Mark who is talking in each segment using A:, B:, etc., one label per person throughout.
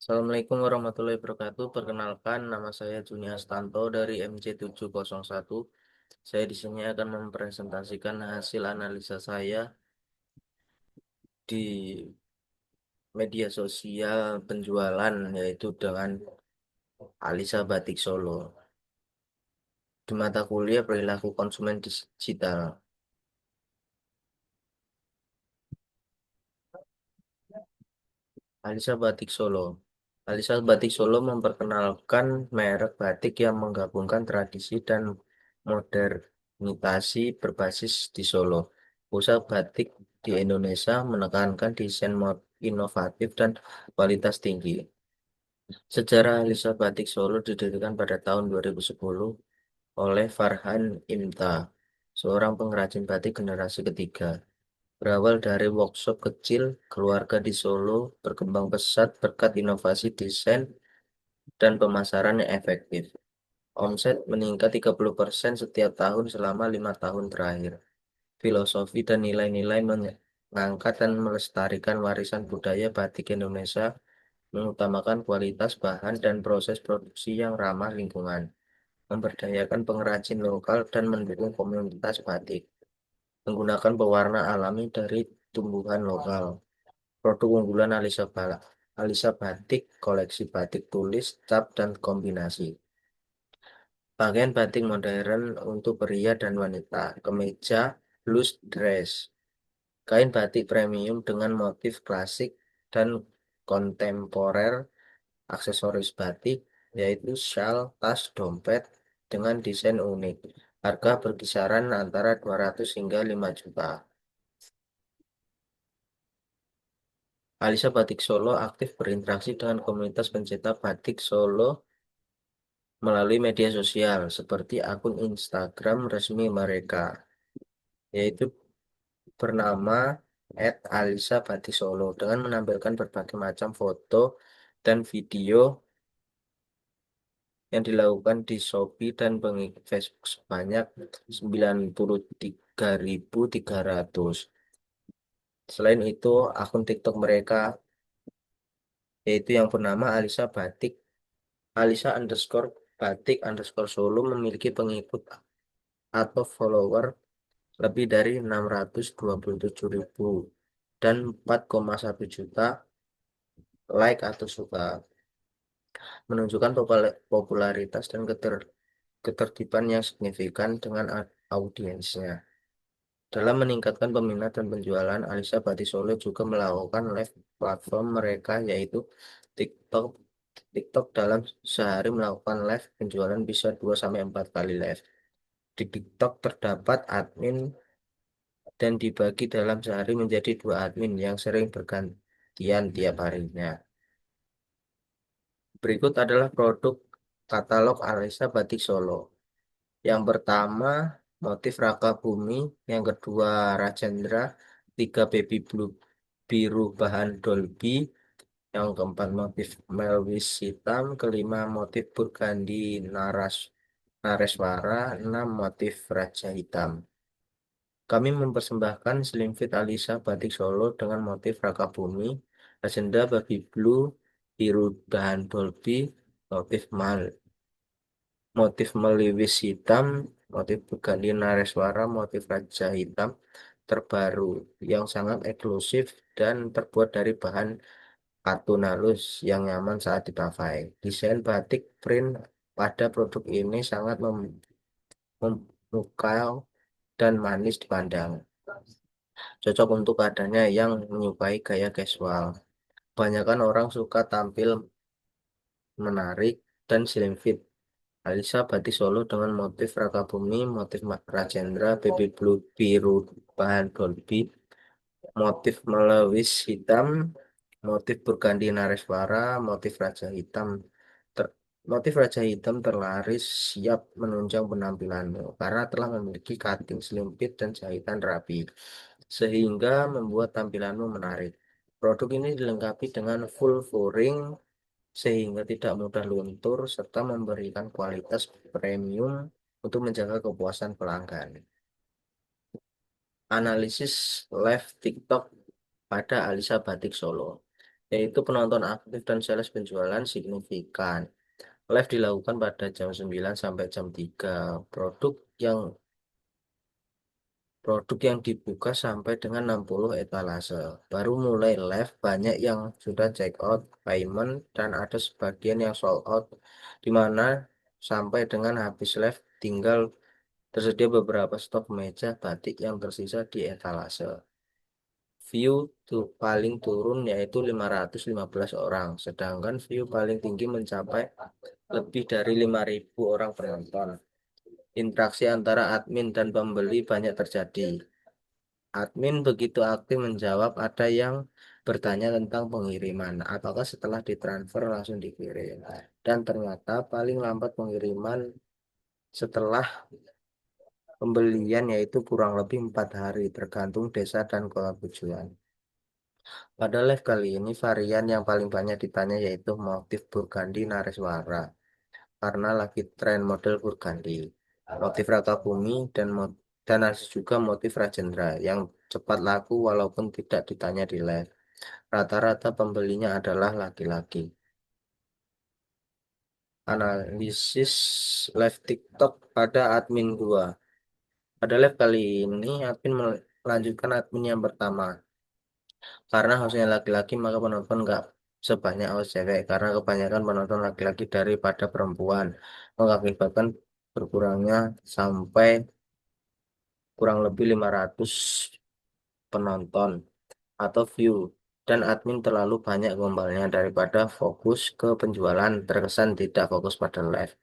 A: Assalamualaikum warahmatullahi wabarakatuh. Perkenalkan, nama saya Juni Astanto dari MC701. Saya di sini akan mempresentasikan hasil analisa saya di media sosial penjualan, yaitu dengan Alisa Batik Solo di mata kuliah perilaku konsumen digital. Alisa Batik Solo. Alisa Batik Solo memperkenalkan merek batik yang menggabungkan tradisi dan modernisasi berbasis di Solo. Pusat batik di Indonesia menekankan desain inovatif dan kualitas tinggi. Sejarah Alisa Batik Solo didirikan pada tahun 2010 oleh Farhan Imta, seorang pengrajin batik generasi ketiga. Berawal dari workshop kecil, keluarga di Solo berkembang pesat berkat inovasi desain dan pemasaran yang efektif. Omset meningkat 30% setiap tahun selama 5 tahun terakhir. Filosofi dan nilai-nilai mengangkat dan melestarikan warisan budaya batik Indonesia, mengutamakan kualitas bahan dan proses produksi yang ramah lingkungan, memberdayakan pengrajin lokal dan mendukung komunitas batik, menggunakan pewarna alami dari tumbuhan lokal. Produk unggulan Alisa Batik, koleksi batik tulis, cap, dan kombinasi. Pakaian batik modern untuk pria dan wanita. Kemeja, blus, dress. Kain batik premium dengan motif klasik dan kontemporer. Aksesoris batik, yaitu shawl, tas, dompet, dengan desain unik. Harga berkisaran antara 200 hingga 5 juta. Alisa Batik Solo aktif berinteraksi dengan komunitas pencetak batik Solo melalui media sosial seperti akun Instagram resmi mereka, yaitu bernama @alisa_batik_solo dengan menampilkan berbagai macam foto dan video yang dilakukan di Shopee dan pengikut Facebook sebanyak 93.300. Selain itu, akun TikTok mereka yaitu yang bernama Alisa_batik_solo memiliki pengikut atau follower lebih dari 627.000 dan 4,1 juta like atau suka, menunjukkan popularitas dan ketertiban yang signifikan dengan audiensnya. Dalam meningkatkan peminat dan penjualan, Alisa Batik Solo juga melakukan live platform mereka yaitu TikTok. TikTok dalam sehari melakukan live penjualan bisa 2 sampai 4 kali live. Di TikTok terdapat admin dan dibagi dalam sehari menjadi 2 admin yang sering bergantian tiap harinya. Berikut adalah produk katalog Alisa Batik Solo. Yang pertama, motif Raka Bumi. Yang kedua, Rajendra. Tiga, baby blue biru bahan Dolby. Yang keempat, motif Melwis hitam. Kelima, motif Burgundy Nareswara. Enam, motif Raja Hitam. Kami mempersembahkan Slim Fit Alisa Batik Solo dengan motif Raka Bumi, Rajendra Baby Blue, biru bahan Dolby, motif motif meliwis hitam, motif Burgundy Nareswara, motif Raja Hitam terbaru yang sangat eksklusif dan terbuat dari bahan katun halus yang nyaman saat dipakai. Desain batik print pada produk ini sangat memukau dan manis dipandang. Cocok untuk adanya yang menyukai gaya casual. Kebanyakan orang suka tampil menarik dan slim fit. Alisa Batik Solo dengan motif Rakabumi, motif Rajendra, baby blue biru bahan Dolby, motif melewis hitam, motif Burgundy Nareswara, motif Raja Hitam. Ter- Motif Raja Hitam terlaris siap menunjang penampilanmu karena telah memiliki cutting selimpit dan jahitan rapi, sehingga membuat tampilanmu menarik. Produk ini dilengkapi dengan full fouring sehingga tidak mudah luntur serta memberikan kualitas premium untuk menjaga kepuasan pelanggan. Analisis live TikTok pada Alisa Batik Solo. yaitu penonton aktif dan sales penjualan signifikan. Live dilakukan pada jam 9 sampai jam 3. Produk yang Produk yang dibuka sampai dengan 60 etalase. Baru mulai live, banyak yang sudah check out, payment, dan ada sebagian yang sold out, di mana sampai dengan habis live tinggal tersedia beberapa stok meja batik yang tersisa di etalase. View paling turun yaitu 515 orang, sedangkan view paling tinggi mencapai lebih dari 5.000 orang penonton. Interaksi antara admin dan pembeli banyak terjadi. Admin begitu aktif menjawab, ada yang bertanya tentang pengiriman, apakah setelah ditransfer langsung dikirim. Dan ternyata paling lambat pengiriman setelah pembelian yaitu kurang lebih 4 hari, tergantung desa dan kota tujuan. Pada live kali ini, varian yang paling banyak ditanya yaitu motif Burgundy Nareswara, karena lagi tren model Burgundy. Motif Raka Bumi dan ada juga motif Rajendra yang cepat laku walaupun tidak ditanya di live. Rata-rata pembelinya adalah laki-laki. Analisis live TikTok pada admin 2. Pada live kali ini, admin melanjutkan admin yang pertama. Karena hostnya laki-laki, maka penonton nggak sebanyak host cewek. Karena kebanyakan penonton laki-laki daripada perempuan. Mengakibatkan berkurangnya sampai kurang lebih 500 penonton atau view, dan admin terlalu banyak gombalnya daripada fokus ke penjualan, terkesan tidak fokus pada live.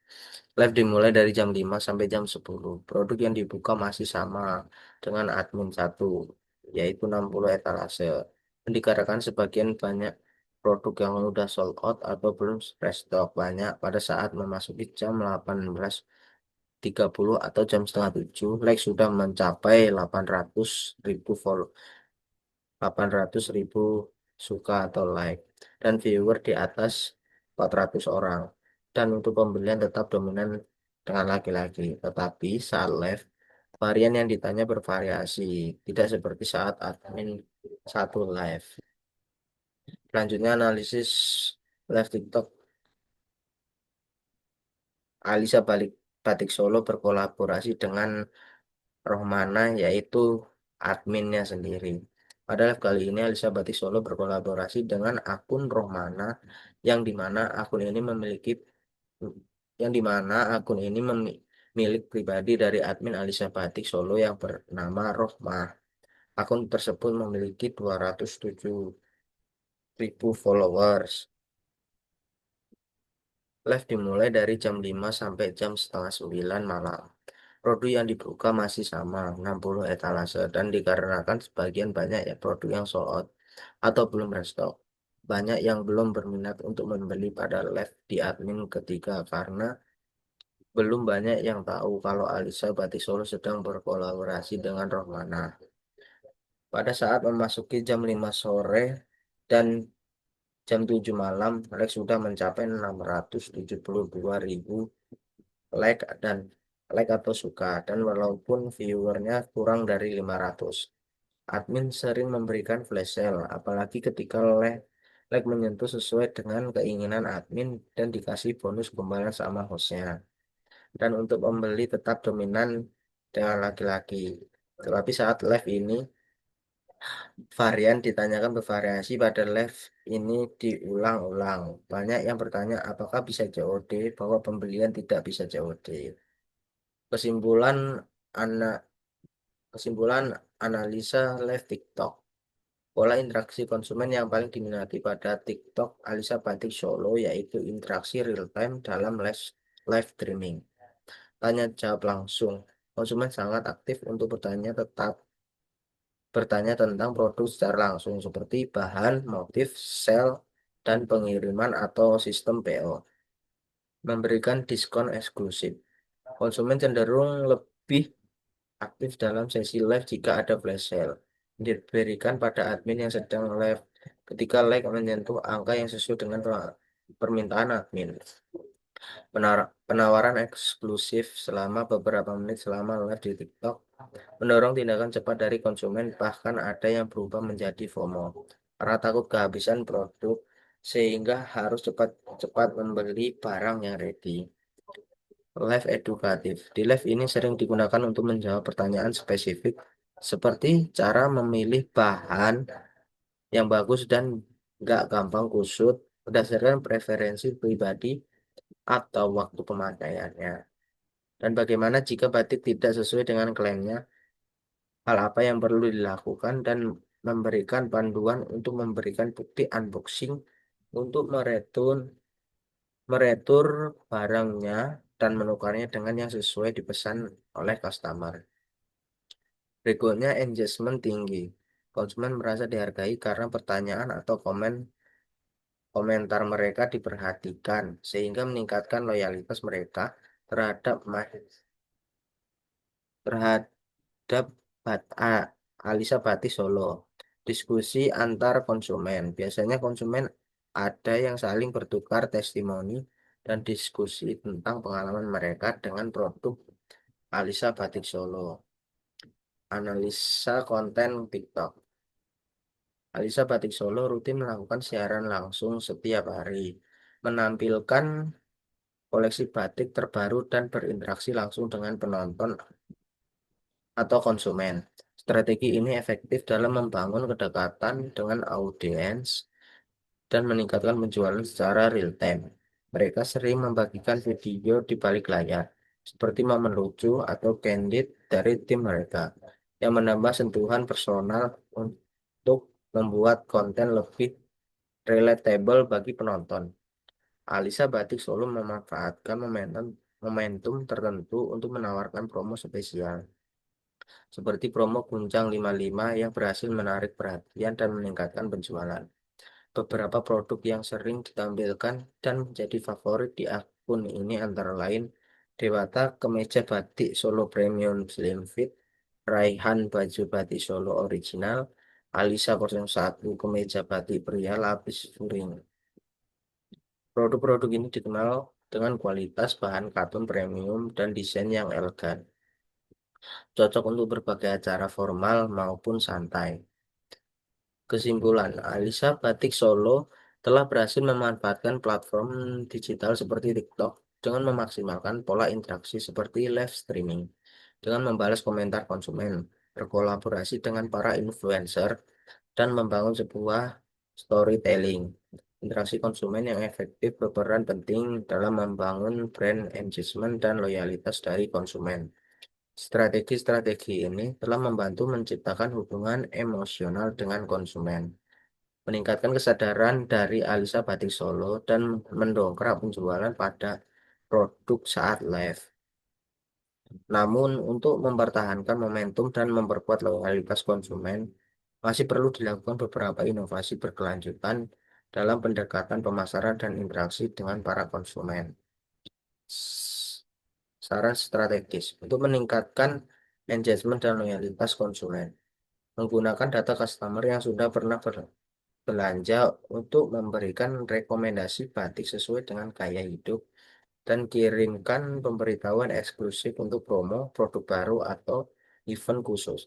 A: Live dimulai dari jam 5 sampai jam 10. Produk yang dibuka masih sama dengan admin satu, yaitu 60 etalase. Dan dikarenakan sebagian banyak produk yang sudah sold out atau belum restock banyak pada saat memasuki jam 18.30 atau jam setengah 7, like sudah mencapai 800.000 follow 800.000 suka atau like, dan viewer di atas 400 orang. Dan untuk pembelian tetap dominan dengan laki-laki, tetapi saat live varian yang ditanya bervariasi, tidak seperti saat admin satu live. Selanjutnya analisis live TikTok Alisa Batik Solo berkolaborasi dengan Rohmana, yaitu adminnya sendiri. Pada live kali ini Alisa Batik Solo berkolaborasi dengan akun Rohmana, yang dimana akun ini memiliki milik pribadi dari admin Alisa Batik Solo yang bernama Rohma. Akun tersebut memiliki 207.000 followers. Live dimulai dari jam 5 sampai jam setengah 9 malam. Produk yang dibuka masih sama, 60 etalase, dan dikarenakan sebagian banyak ya produk yang sold out atau belum restock. Banyak yang belum berminat untuk membeli pada live di admin ketiga karena belum banyak yang tahu kalau Alisa Batik Solo sedang berkolaborasi dengan Rohmana. Pada saat memasuki jam 5 sore dan jam 7 malam, like sudah mencapai 672.000 like dan like atau suka, dan walaupun viewernya kurang dari 500. Admin sering memberikan flash sale, apalagi ketika like menyentuh sesuai dengan keinginan admin dan dikasih bonus gombalan sama hostnya. Dan untuk pembeli tetap dominan dengan laki-laki. Tetapi saat live ini, varian ditanyakan bervariasi. Pada live ini diulang-ulang. Banyak yang bertanya apakah bisa COD, bahwa pembelian tidak bisa COD. Kesimpulan ana, Kesimpulan analisa live TikTok. Pola interaksi konsumen yang paling diminati pada TikTok Alisa Batik Solo yaitu interaksi real time dalam live streaming. Tanya jawab langsung. Konsumen sangat aktif untuk bertanya tentang produk secara langsung seperti bahan, motif, sel, dan pengiriman atau sistem PO. Memberikan diskon eksklusif. Konsumen cenderung lebih aktif dalam sesi live jika ada flash sale. Diberikan pada admin yang sedang live ketika like menyentuh angka yang sesuai dengan permintaan admin. Penawaran eksklusif selama beberapa menit selama live di TikTok mendorong tindakan cepat dari konsumen, bahkan ada yang berubah menjadi FOMO karena takut kehabisan produk sehingga harus cepat-cepat membeli barang yang ready. Live edukatif. Di live ini sering digunakan untuk menjawab pertanyaan spesifik seperti cara memilih bahan yang bagus dan nggak gampang kusut berdasarkan preferensi pribadi atau waktu pemakaiannya. Dan bagaimana jika batik tidak sesuai dengan klaimnya, hal apa yang perlu dilakukan dan memberikan panduan untuk memberikan bukti unboxing untuk meretur barangnya dan menukarnya dengan yang sesuai dipesan oleh customer. Berikutnya, engagement tinggi. Konsumen merasa dihargai karena pertanyaan atau komentar mereka diperhatikan, sehingga meningkatkan loyalitas mereka terhadap terhadap Alisa Batik Solo. Diskusi antar konsumen. Biasanya konsumen ada yang saling bertukar testimoni dan diskusi tentang pengalaman mereka dengan produk Alisa Batik Solo. Analisa konten TikTok. Alisa Batik Solo rutin melakukan siaran langsung setiap hari, menampilkan koleksi batik terbaru dan berinteraksi langsung dengan penonton atau konsumen. Strategi ini efektif dalam membangun kedekatan dengan audiens dan meningkatkan penjualan secara real time. Mereka sering membagikan video di balik layar, seperti momen lucu atau candid dari tim mereka, yang menambah sentuhan personal untuk membuat konten lebih relatable bagi penonton. Alisa Batik Solo memanfaatkan momentum tertentu untuk menawarkan promo spesial seperti promo Guncang 55 yang berhasil menarik perhatian dan meningkatkan penjualan. Beberapa produk yang sering ditampilkan dan menjadi favorit di akun ini antara lain Dewata Kemeja Batik Solo Premium Slim Fit, Raihan Baju Batik Solo Original, Alisa 01 Kemeja Batik Pria Lapis Furing. Produk-produk ini dikenal dengan kualitas bahan katun premium dan desain yang elegan, cocok untuk berbagai acara formal maupun santai. Kesimpulan, Alisa Batik Solo telah berhasil memanfaatkan platform digital seperti TikTok dengan memaksimalkan pola interaksi seperti live streaming, dengan membalas komentar konsumen, berkolaborasi dengan para influencer, dan membangun sebuah storytelling. Interaksi konsumen yang efektif berperan penting dalam membangun brand engagement dan loyalitas dari konsumen. Strategi-strategi ini telah membantu menciptakan hubungan emosional dengan konsumen, meningkatkan kesadaran dari Alisa Batik Solo, dan mendongkrak penjualan pada produk saat live. Namun, untuk mempertahankan momentum dan memperkuat loyalitas konsumen, masih perlu dilakukan beberapa inovasi berkelanjutan dalam pendekatan pemasaran dan interaksi dengan para konsumen. Saran strategis untuk meningkatkan engagement dan loyalitas konsumen. Menggunakan data customer yang sudah pernah belanja untuk memberikan rekomendasi batik sesuai dengan gaya hidup dan kirimkan pemberitahuan eksklusif untuk promo, produk baru, atau event khusus.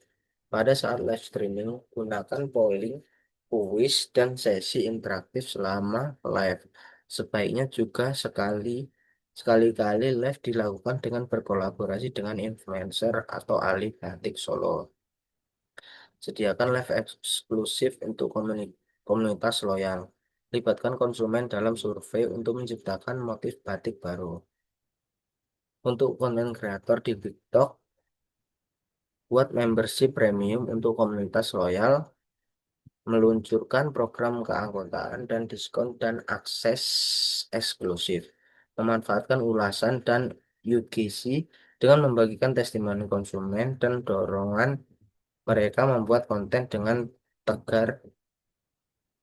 A: Pada saat live streaming, gunakan polling, kuis, dan sesi interaktif selama live. Sebaiknya juga sekali-kali live dilakukan dengan berkolaborasi dengan influencer atau ahli batik Solo. Sediakan live eksklusif untuk komunitas loyal. Libatkan konsumen dalam survei untuk menciptakan motif batik baru. Untuk konten kreator di TikTok, buat membership premium untuk komunitas loyal, meluncurkan program keanggotaan dan diskon dan akses eksklusif, memanfaatkan ulasan dan UGC dengan membagikan testimoni konsumen dan dorongan mereka membuat konten dengan tegar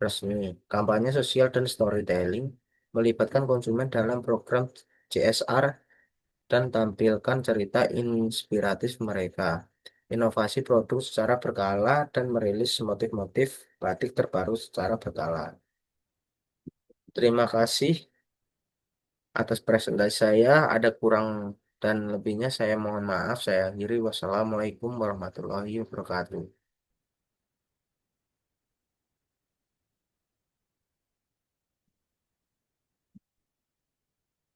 A: resmi. Kampanye sosial dan storytelling melibatkan konsumen dalam program CSR dan tampilkan cerita inspiratif mereka. Inovasi produk secara berkala dan merilis motif-motif batik terbaru secara berkala. Terima kasih atas presentasi saya. Ada kurang dan lebihnya saya mohon maaf. Saya akhiri. Wassalamualaikum warahmatullahi wabarakatuh.